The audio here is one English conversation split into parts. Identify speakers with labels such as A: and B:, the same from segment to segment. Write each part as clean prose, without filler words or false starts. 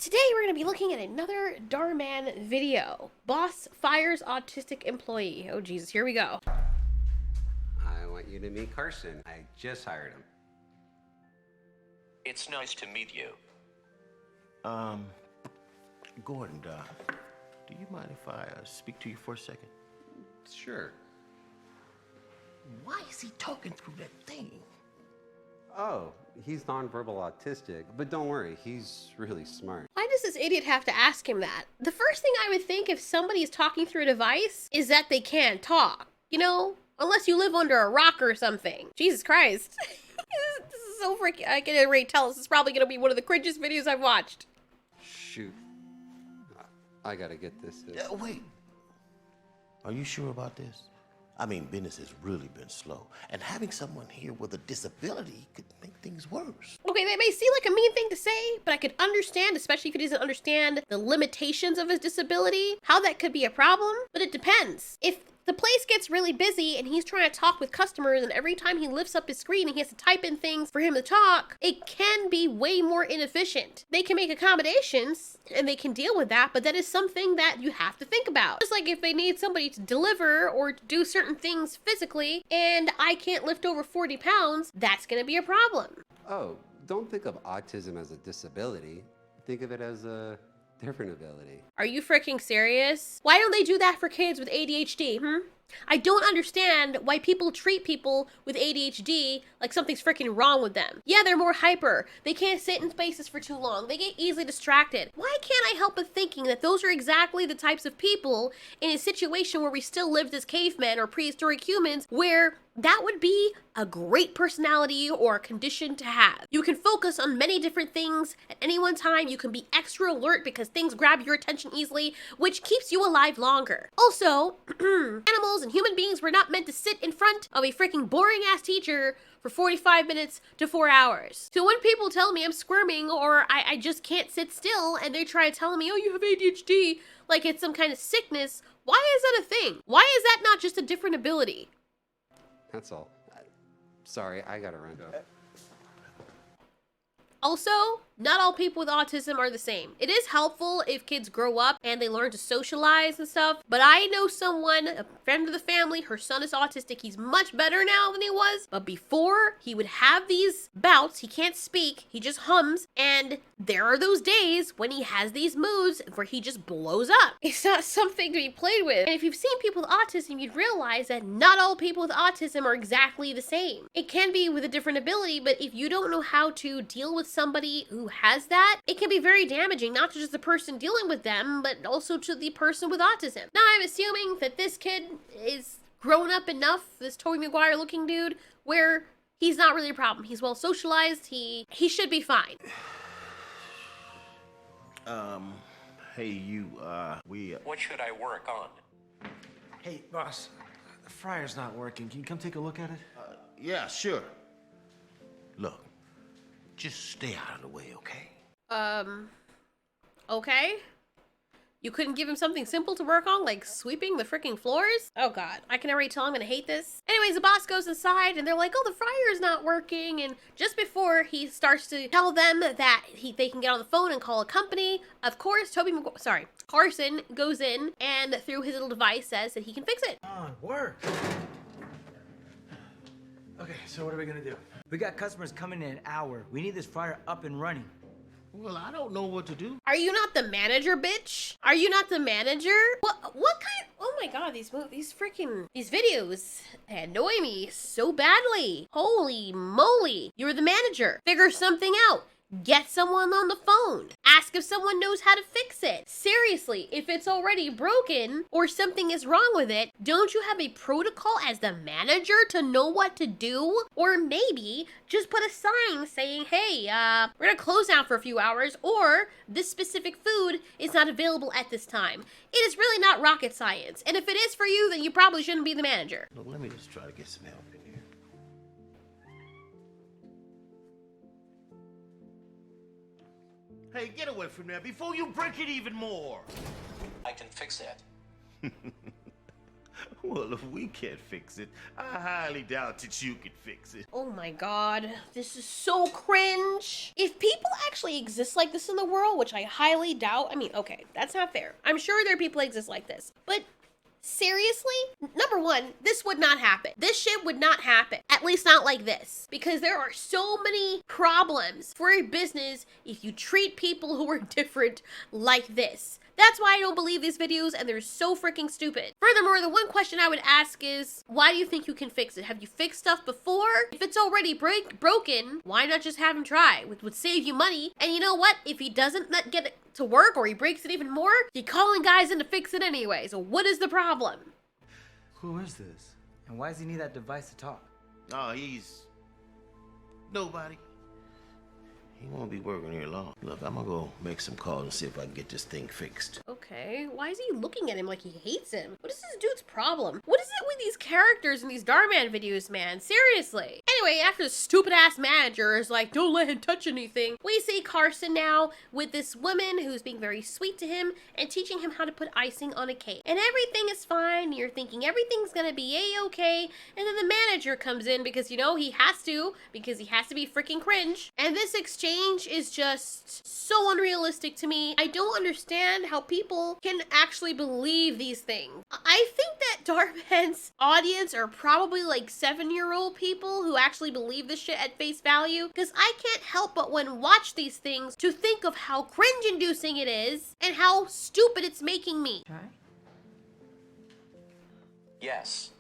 A: Today we're going to be looking at another Dhar Mann video. Boss fires autistic employee. Oh Jesus, here we go.
B: I want you to meet Carson. I just hired him.
C: It's nice to meet you.
D: Gordon, do you mind if I speak to you for a second?
B: Sure.
D: Why is he talking through that thing?
B: Oh, he's nonverbal autistic, but don't worry, he's really smart.
A: Why does this idiot have to ask him that? The first thing I would think if somebody is talking through a device is that they can't talk. You know? Unless you live under a rock or something. Jesus Christ. This is so freaking... I can already tell this is probably going to be one of the cringiest videos I've watched.
B: Shoot. I gotta get this.
D: Wait. Are you sure about this? I mean, business has really been slow, and having someone here with a disability could make things worse.
A: Okay, that may seem like a mean thing to say, but I could understand, especially if he doesn't understand the limitations of his disability, how that could be a problem, but it depends. If the place gets really busy and he's trying to talk with customers and every time he lifts up his screen and he has to type in things for him to talk, it can be way more inefficient. They can make accommodations and they can deal with that, but that is something that you have to think about. Just like if they need somebody to deliver or to do certain things physically and I can't lift over 40 pounds, that's gonna be a problem.
B: Oh, don't think of autism as a disability. Think of it as a different ability.
A: Are you freaking serious? Why don't they do that for kids with ADHD, I don't understand why people treat people with ADHD like something's freaking wrong with them. Yeah, they're more hyper. They can't sit in spaces for too long. They get easily distracted. Why can't I help but thinking that those are exactly the types of people in a situation where we still lived as cavemen or prehistoric humans where that would be a great personality or a condition to have. You can focus on many different things at any one time. You can be extra alert because things grab your attention easily, which keeps you alive longer. Also, animals and human beings were not meant to sit in front of a freaking boring ass teacher for 45 minutes to 4 hours. So when people tell me I'm squirming or I just can't sit still and they try to tell me, oh, you have ADHD, like it's some kind of sickness, why is that a thing? Why is that not just a different ability?
B: That's all. Sorry, I gotta run.
A: Also, not all people with autism are the same. It is helpful if kids grow up and they learn to socialize and stuff, but I know someone, a friend of the family, her son is autistic. He's much better now than he was, but before he would have these bouts, he can't speak, he just hums, and there are those days when he has these moods where he just blows up. It's not something to be played with. And if you've seen people with autism, you'd realize that not all people with autism are exactly the same. It can be with a different ability, but if you don't know how to deal with somebody who has that, it can be very damaging, not to just the person dealing with them, but also to the person with autism. Now, I'm assuming that this kid is grown up enough, this Tobey Maguire looking dude, where he's not really a problem. He's well socialized, he should be fine.
D: Hey, you,
C: What should I work on?
E: Hey, boss, the fryer's not working. Can you come take a look at it?
D: yeah, sure. Look, just stay out of the way, okay?
A: Okay? You couldn't give him something simple to work on, like sweeping the freaking floors? Oh god, I can already tell I'm gonna hate this. Anyways, the boss goes inside and they're like, oh, the fryer's not working. And just before he starts to tell them that they can get on the phone and call a company, of course, Carson goes in and through his little device says that he can fix it.
E: On, work. Okay, so what are we gonna do? We got customers coming in an hour. We need this fryer up and running.
D: Well, I don't know what to do.
A: Are you not the manager, bitch? Are you not the manager? What kind? Oh my god, these videos annoy me so badly. Holy moly. You're the manager. Figure something out. Get someone on the phone. Ask if someone knows how to fix it. Seriously, if it's already broken or something is wrong with it, don't you have a protocol as the manager to know what to do? Or maybe just put a sign saying, hey, we're gonna close down for a few hours, or this specific food is not available at this time. It is really not rocket science. And if it is for you, then you probably shouldn't be the manager.
D: Look, let me just try to get some help in here. Hey, get away from there before you break it even more.
C: I can fix that.
D: Well, if we can't fix it, I highly doubt that you can fix it.
A: Oh my god, this is so cringe. If people actually exist like this in the world, which I highly doubt, I mean, okay, that's not fair. I'm sure there are people that exist like this, but seriously? Number one, this would not happen. This shit would not happen. At least not like this. Because there are so many problems for a business if you treat people who are different like this. That's why I don't believe these videos, and they're so freaking stupid. Furthermore, the one question I would ask is, why do you think you can fix it? Have you fixed stuff before? If it's already broken, why not just have him try? It would save you money. And you know what? If he doesn't get it to work, or he breaks it even more, you're calling guys in to fix it anyway. So what is the problem?
E: Who is this? And why does he need that device to talk?
D: Oh, he's nobody. He won't be working here long. Look, I'm gonna go make some calls and see if I can get this thing fixed.
A: Okay, why is he looking at him like he hates him? What is this dude's problem? What is it with these characters in these Dhar Mann videos, man? Seriously. Anyway, after the stupid ass manager is like, don't let him touch anything, we see Carson now with this woman who's being very sweet to him and teaching him how to put icing on a cake. And everything is fine. You're thinking everything's gonna be a-okay. And then the manager comes in because, you know, he has to be freaking cringe. And this exchange is just so unrealistic to me. I don't understand how people can actually believe these things. I think that Dhar Mann's audience are probably like 7-year-old people who actually believe this shit at face value, because I can't help but when watch these things to think of how cringe-inducing it is and how stupid it's making me.
F: Try.
C: Yes.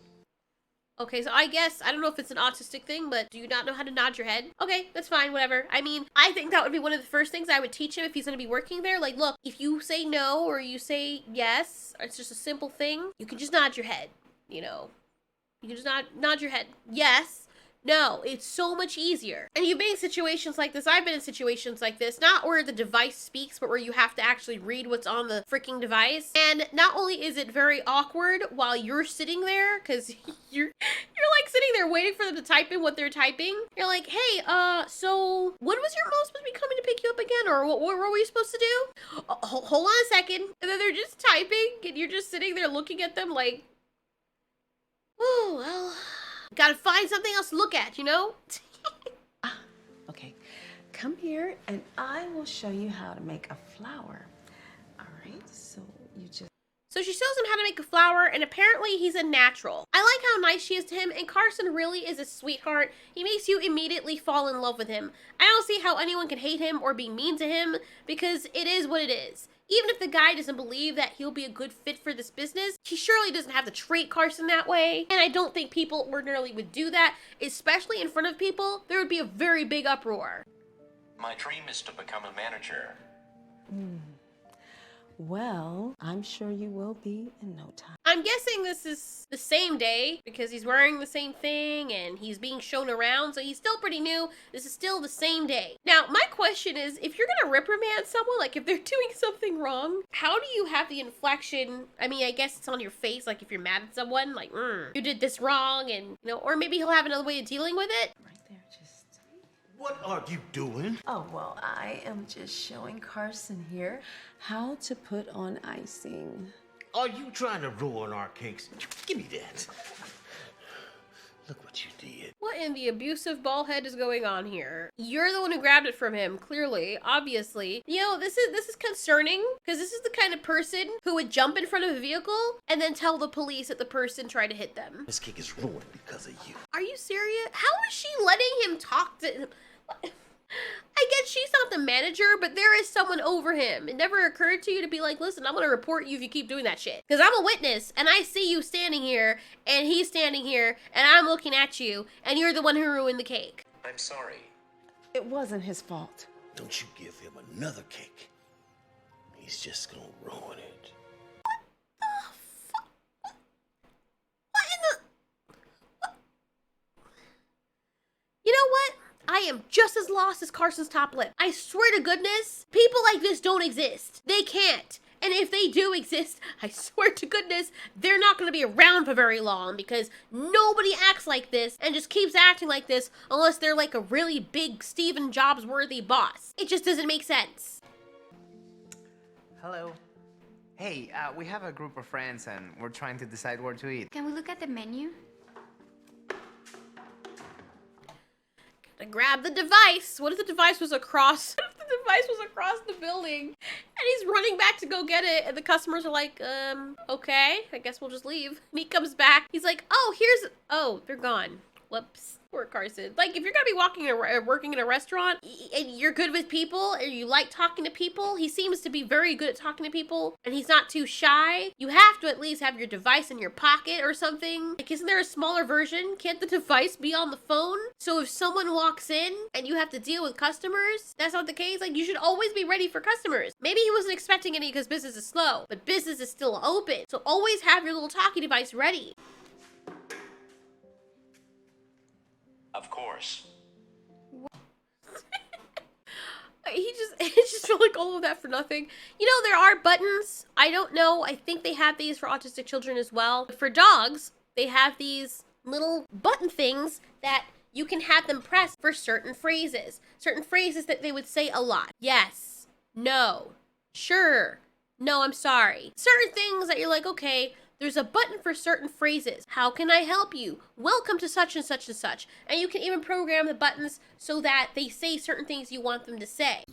A: Okay, so I guess, I don't know if it's an autistic thing, but do you not know how to nod your head? Okay, that's fine, whatever. I mean, I think that would be one of the first things I would teach him if he's gonna be working there. Like, look, if you say no or you say yes, it's just a simple thing, you can just nod your head, you know? You can just nod your head. Yes. No, it's so much easier. And you've been in situations like this. I've been in situations like this, not where the device speaks, but where you have to actually read what's on the freaking device. And not only is it very awkward while you're sitting there, because you're like sitting there waiting for them to type in what they're typing. You're like, hey, so when was your mom supposed to be coming to pick you up again? Or what were you supposed to do? Hold on a second. And then they're just typing, and you're just sitting there looking at them like, oh, well, gotta find something else to look at, you know?
F: Okay, come here and I will show you how to make a flower. All right, so you just...
A: So she shows him how to make a flower, and apparently he's a natural. I like how nice she is to him, and Carson really is a sweetheart. He makes you immediately fall in love with him. I don't see how anyone can hate him or be mean to him, because it is what it is. Even if the guy doesn't believe that he'll be a good fit for this business, he surely doesn't have to treat Carson that way. And I don't think people ordinarily would do that, especially in front of people. There would be a very big uproar.
C: My dream is to become a manager.
F: Well, I'm sure you will be in no time.
A: I'm guessing this is the same day because he's wearing the same thing and he's being shown around, so he's still pretty new. This is still the same day. Now, my question is, if you're gonna reprimand someone, like if they're doing something wrong, how do you have the inflection? I mean, I guess it's on your face, like if you're mad at someone, like, you did this wrong, and, you know, or maybe he'll have another way of dealing with it.
F: Right there, just...
D: What are you doing?
F: Oh, well, I am just showing Carson here how to put on icing.
D: Are you trying to ruin our cakes? Give me that. Look what you did.
A: What in the abusive ball head is going on here? You're the one who grabbed it from him, clearly, obviously. You know, this is concerning, because this is the kind of person who would jump in front of a vehicle and then tell the police that the person tried to hit them.
D: This cake is ruined because of you.
A: Are you serious? How is she letting him talk to... I guess she's not the manager, but there is someone over him. It never occurred to you to be like, listen, I'm gonna report you if you keep doing that shit. Because I'm a witness, and I see you standing here, and he's standing here, and I'm looking at you, and you're the one who ruined the cake.
C: I'm sorry.
F: It wasn't his fault.
D: Don't you give him another cake. He's just gonna ruin it.
A: What in the... What? You know what? I am just as lost as Carson's top lip. I swear to goodness, people like this don't exist. They can't. And if they do exist, I swear to goodness, they're not going to be around for very long because nobody acts like this and just keeps acting like this unless they're like a really big Stephen Jobs-worthy boss. It just doesn't make sense.
E: Hello.
G: Hey, we have a group of friends and we're trying to decide where to eat.
H: Can we look at the menu?
A: To grab the device. What if the device was across? What if the device was across the building, and he's running back to go get it, and the customers are like, okay, I guess we'll just leave. And he comes back. He's like, oh, they're gone. Whoops. Poor Carson. Like, if you're gonna be working in a restaurant and you're good with people and you like talking to people, he seems to be very good at talking to people and he's not too shy. You have to at least have your device in your pocket or something. Like, isn't there a smaller version? Can't the device be on the phone? So if someone walks in and you have to deal with customers, that's not the case. Like, you should always be ready for customers. Maybe he wasn't expecting any because business is slow, but business is still open. So always have your little talkie device ready.
C: Of course.
A: It just felt like all of that for nothing. You know, there are buttons. I don't know. I think they have these for autistic children as well. For dogs, they have these little button things that you can have them press for certain phrases. Certain phrases that they would say a lot. Yes. No. Sure. No, I'm sorry. Certain things that you're like, okay, there's a button for certain phrases. How can I help you? Welcome to such and such and such. And you can even program the buttons so that they say certain things you want them to say.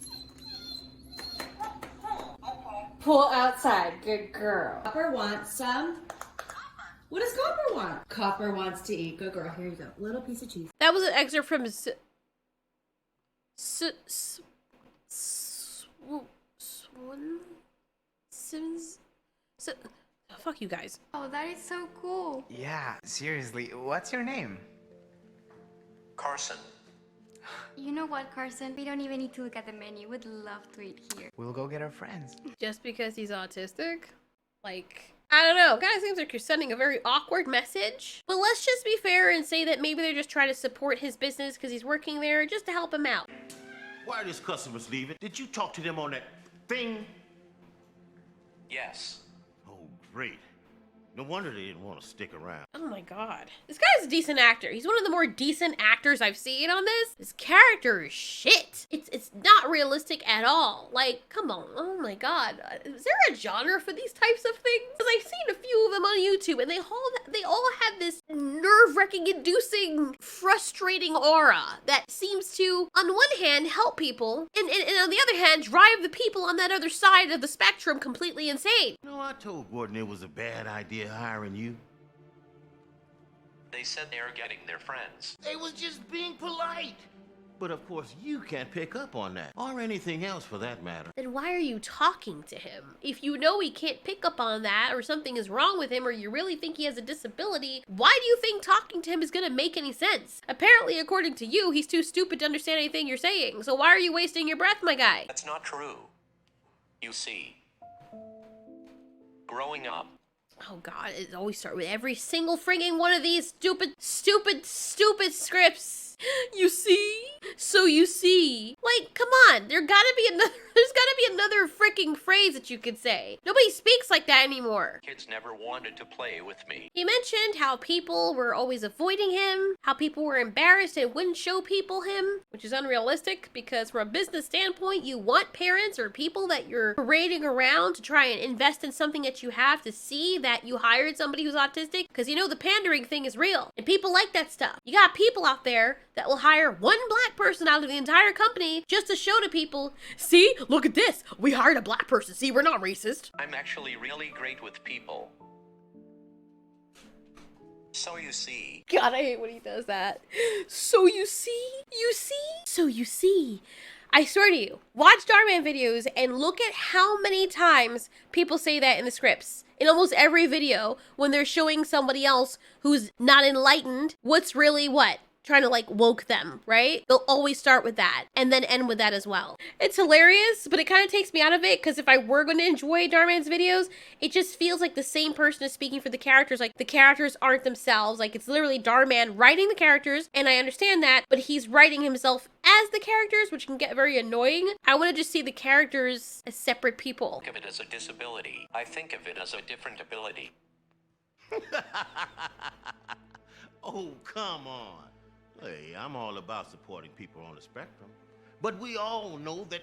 F: Pull outside, good girl. Copper wants some. What does Copper want? Copper wants to eat. Good girl. Here you go. Little piece of cheese.
A: That was an excerpt from fuck you guys.
H: Oh, that is so cool.
G: Yeah, seriously, what's your name?
C: Carson.
H: You know what, Carson? We don't even need to look at the menu. We'd love to eat here.
G: We'll go get our friends.
A: Just because he's autistic? Like, I don't know. Kind of seems like you're sending a very awkward message. But let's just be fair and say that maybe they're just trying to support his business because he's working there just to help him out.
D: Why are these customers leaving? Did you talk to them on that thing?
C: Yes.
D: Oh, great. No wonder they didn't want to stick around.
A: Oh my god. This guy's a decent actor. He's one of the more decent actors I've seen on this. His character is shit. It's not realistic at all. Like, come on. Oh my god. Is there a genre for these types of things? Because I've seen a few of them on YouTube and they all have this nerve-wracking, inducing, frustrating aura that seems to, on one hand, help people and on the other hand, drive the people on that other side of the spectrum completely insane.
D: You know, I told Gordon it was a bad idea hiring you.
C: They said they are getting their friends.
D: They was just being polite. But of course, you can't pick up on that, or anything else for that matter.
A: Then why are you talking to him? If you know he can't pick up on that, or something is wrong with him, or you really think he has a disability, why do you think talking to him is gonna make any sense? Apparently, according to you, he's too stupid to understand anything you're saying, so why are you wasting your breath, my guy?
C: That's not true. You see, growing up,
A: Oh god, it always starts with every single frigging one of these stupid scripts. You see? So you see. Like, come on, there's gotta be another freaking phrase that you could say. Nobody speaks like that anymore.
C: kids never wanted to play with me.
A: He mentioned how people were always avoiding him, how people were embarrassed and wouldn't show people him, which is unrealistic because from a business standpoint, you want parents or people that you're parading around to try and invest in something that you have to see that you hired somebody who's autistic, because you know the pandering thing is real and people like that stuff. You got people out there that will hire one black person out of the entire company just to show to people, see, look at this, we hired a black person, see, we're not racist.
C: I'm actually really great with people. So you see.
A: God, I hate when he does that. So you see? So you see. I swear to you, watch Dhar Mann videos and look at how many times people say that in the scripts. In almost every video, when they're showing somebody else who's not enlightened, what's really what? Trying to like woke them, right? They'll always start with that and then end with that as well. It's hilarious, but it kind of takes me out of it because if I were going to enjoy Dhar Mann's videos, it just feels like the same person is speaking for the characters. Like the characters aren't themselves. Like it's literally Dhar Mann writing the characters, and I understand that, but he's writing himself as the characters, which can get very annoying. I want to just see the characters as separate people.
C: Think of it as a disability. I think of it as a different ability.
D: Oh, come on. Hey, I'm all about supporting people on the spectrum. But we all know that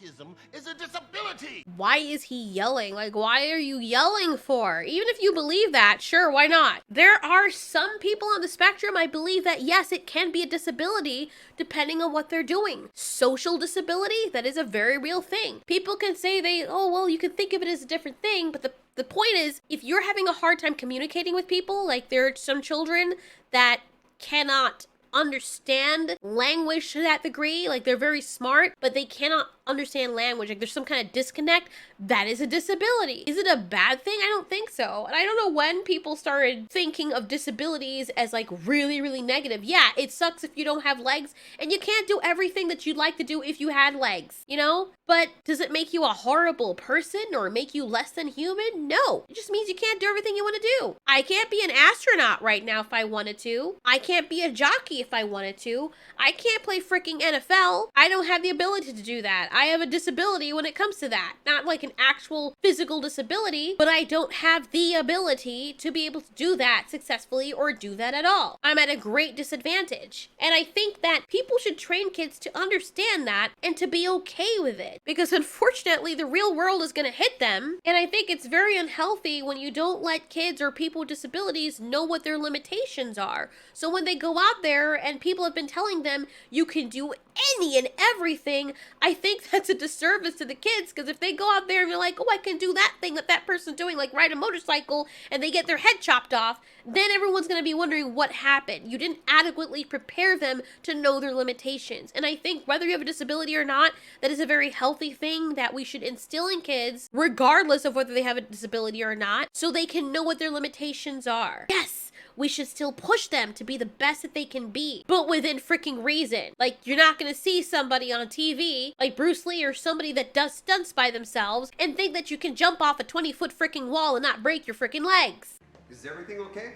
D: autism is a disability.
A: Why is he yelling? Like, why are you yelling for? Even if you believe that, sure, why not? There are some people on the spectrum, I believe that yes, it can be a disability depending on what they're doing. Social disability, that is a very real thing. People can say oh, well, you can think of it as a different thing, but the point is, if you're having a hard time communicating with people, like there are some children that cannot understand language to that degree, like they're very smart, but they cannot understand language, like there's some kind of disconnect, that is a disability. Is it a bad thing? I don't think so. And I don't know when people started thinking of disabilities as like really, really negative. Yeah, it sucks if you don't have legs and you can't do everything that you'd like to do if you had legs, you know? But does it make you a horrible person or make you less than human? No. It just means you can't do everything you want to do. I can't be an astronaut right now if I wanted to. I can't be a jockey if I wanted to. I can't play freaking NFL. I don't have the ability to do that. I have a disability when it comes to that. Not like an actual physical disability, but I don't have the ability to be able to do that successfully or do that at all. I'm at a great disadvantage. And I think that people should train kids to understand that and to be okay with it. Because unfortunately, the real world is going to hit them. And I think it's very unhealthy when you don't let kids or people with disabilities know what their limitations are. So when they go out there and people have been telling them you can do any and everything, I think that's a disservice to the kids, because if they go out there and they're like, oh, I can do that thing that person's doing, like ride a motorcycle, and they get their head chopped off, then everyone's going to be wondering what happened. You didn't adequately prepare them to know their limitations. And I think whether you have a disability or not, that is a very healthy thing that we should instill in kids, regardless of whether they have a disability or not, so they can know what their limitations are. Yes! We should still push them to be the best that they can be, but within freaking reason. Like, you're not gonna see somebody on TV, like Bruce Lee or somebody that does stunts by themselves, and think that you can jump off a 20-foot freaking wall and not break your freaking legs.
B: Is everything okay?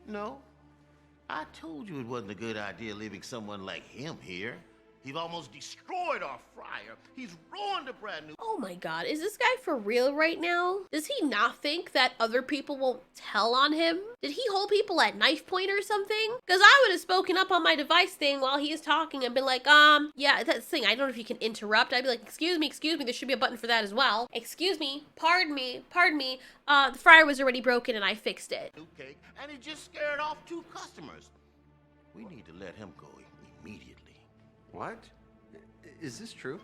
D: No. I told you it wasn't a good idea leaving someone like him here. He's almost destroyed our fryer. He's ruined a brand new...
A: Oh my god, is this guy for real right now? Does he not think that other people won't tell on him? Did he hold people at knife point or something? Because I would have spoken up on my device thing while he is talking and been like, yeah, that's the thing. I don't know if you can interrupt. I'd be like, excuse me, there should be a button for that as well. Excuse me, pardon me. The fryer was already broken and I fixed it.
D: new cake, and he just scared off 2 customers. We need to let him go immediately.
B: What? Is this true?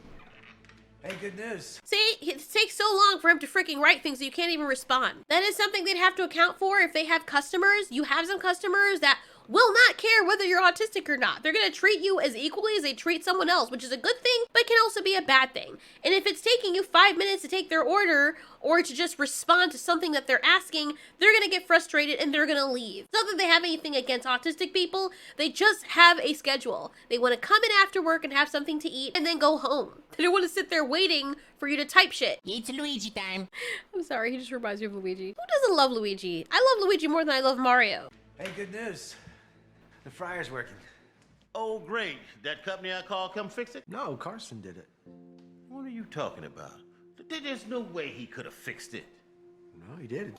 E: Hey, good news.
A: See, it takes so long for him to freaking write things so you can't even respond. That is something they'd have to account for if they have customers. You have some customers that will not care whether you're autistic or not. They're gonna treat you as equally as they treat someone else, which is a good thing, but can also be a bad thing. And if it's taking you 5 minutes to take their order or to just respond to something that they're asking, they're gonna get frustrated and they're gonna leave. It's not that they have anything against autistic people, they just have a schedule. They wanna come in after work and have something to eat and then go home. They don't wanna sit there waiting for you to type shit.
I: It's Luigi time.
A: I'm sorry, he just reminds me of Luigi. Who doesn't love Luigi? I love Luigi more than I love Mario.
E: Hey, good news. The fryer's working.
D: Oh, great. That company I called come fix it?
E: No, Carson did it.
D: What are you talking about? There's no way he could have fixed it.
E: No, he did.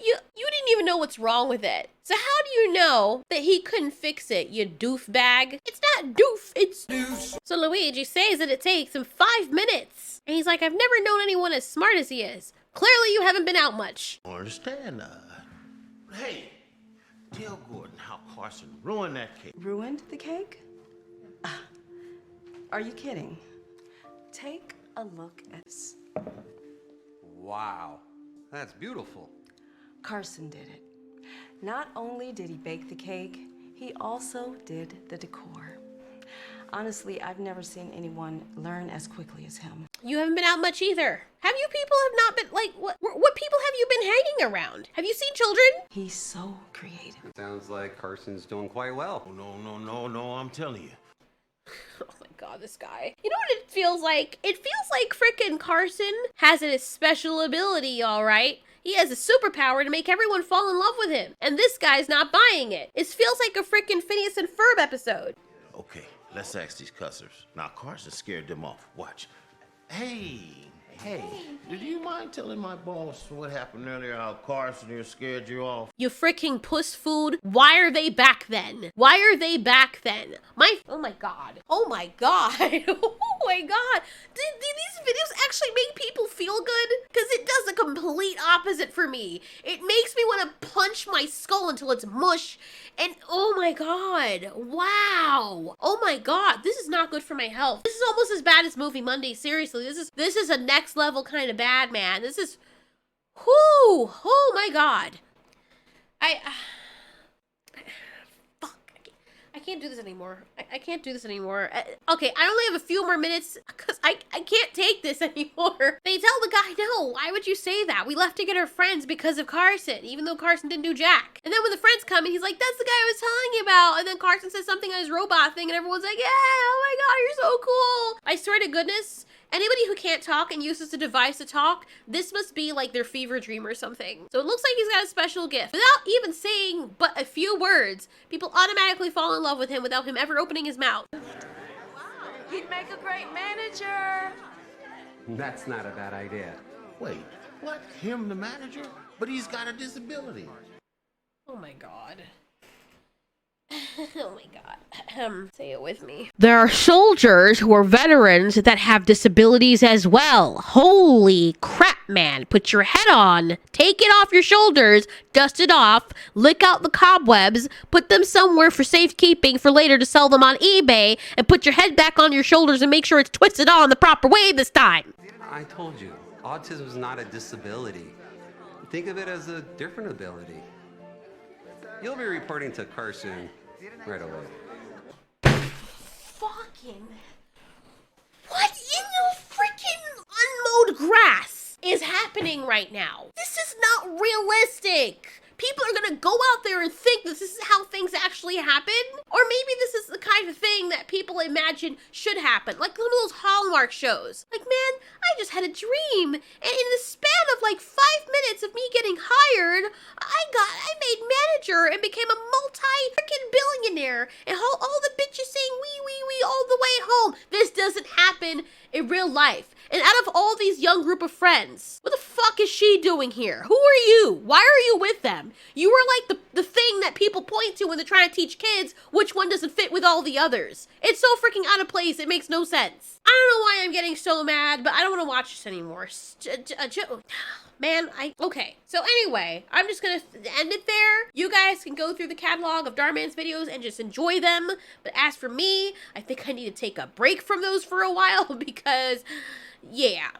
A: You didn't even know what's wrong with it. So how do you know that he couldn't fix it, you doof bag? It's not doof, it's doof. So Luigi says that it takes him 5 minutes. And he's like, I've never known anyone as smart as he is. Clearly you haven't been out much.
D: I understand. Hey, tell Gordon how Carson ruined that cake.
F: Ruined the cake? Are you kidding? Take a look at this.
B: Wow. That's beautiful.
F: Carson did it. Not only did he bake the cake, he also did the decor. Honestly, I've never seen anyone learn as quickly as him.
A: You haven't been out much either. Have you people have not been, like, what people have you been hanging around? Have you seen children?
F: He's so creative.
B: It sounds like Carson's doing quite well.
D: No, I'm telling you.
A: Oh my god, this guy. You know what it feels like? It feels like frickin' Carson has a special ability, alright? He has a superpower to make everyone fall in love with him. And this guy's not buying it. It feels like a frickin' Phineas and Ferb episode.
D: Okay, let's ask these customers. Now, Carson scared them off. Watch. Hey, Hey, did you mind telling my boss what happened earlier, how Carson here scared you off?
A: You freaking puss food. Why are they back then? Why are they back then? Oh my god. Oh my god. Oh my god. Did these videos actually make people feel good? Because it does the complete opposite for me. It makes me want to punch my skull until it's mush. And oh my god. Wow. Oh my god. This is not good for my health. This is almost as bad as Movie Monday. Seriously. This is a next level kind of bad, man. This is... Whoo! Oh my god. Fuck. I can't do this anymore. I can't do this anymore. Okay, I only have a few more minutes because I can't take this anymore. They tell the guy, no, why would you say that? We left to get our friends because of Carson, even though Carson didn't do jack. And then when the friends come in, he's like, that's the guy I was telling you about. And then Carson says something on his robot thing and everyone's like, yeah, oh my god, you're so cool. I swear to goodness, anybody who can't talk and uses a device to talk, this must be like their fever dream or something. So it looks like he's got a special gift. Without even saying but a few words, people automatically fall in love with him without him ever opening his mouth.
F: He'd make a great manager.
B: That's not a bad idea.
D: Wait, what? Him, the manager? But he's got a disability.
A: Oh my god. Oh my god. Say it with me. There are soldiers who are veterans that have disabilities as well. Holy crap, man. Put your head on, take it off your shoulders, dust it off, lick out the cobwebs, put them somewhere for safekeeping for later to sell them on eBay, and put your head back on your shoulders and make sure it's twisted on the proper way this time.
B: I told you, autism is not a disability. Think of it as a different ability. You'll be reporting to Carson right away.
A: Fucking... What in the freaking unmowed grass is happening right now? This is not realistic. People are gonna go out there and think this is how things actually happen. Or maybe this is the kind of thing that people imagine should happen. Like one of those Hallmark shows. Like, man, I just had a dream. And in the span of like 5 minutes of me getting hired, I made manager and became a multi-freaking billionaire. And all the bitches saying wee all the way home. This doesn't happen in real life. And out of all these young group of friends, what the fuck is she doing here? Who are you? Why are you with them? You are like the thing that people point to when they're trying to teach kids which one doesn't fit with all the others. It's so freaking out of place, it makes no sense. I don't know why I'm getting so mad, but I don't want to watch this anymore. Man, okay. So anyway, I'm just gonna end it there. You guys can go through the catalog of Dhar Mann's videos and just enjoy them. But as for me, I think I need to take a break from those for a while because, yeah.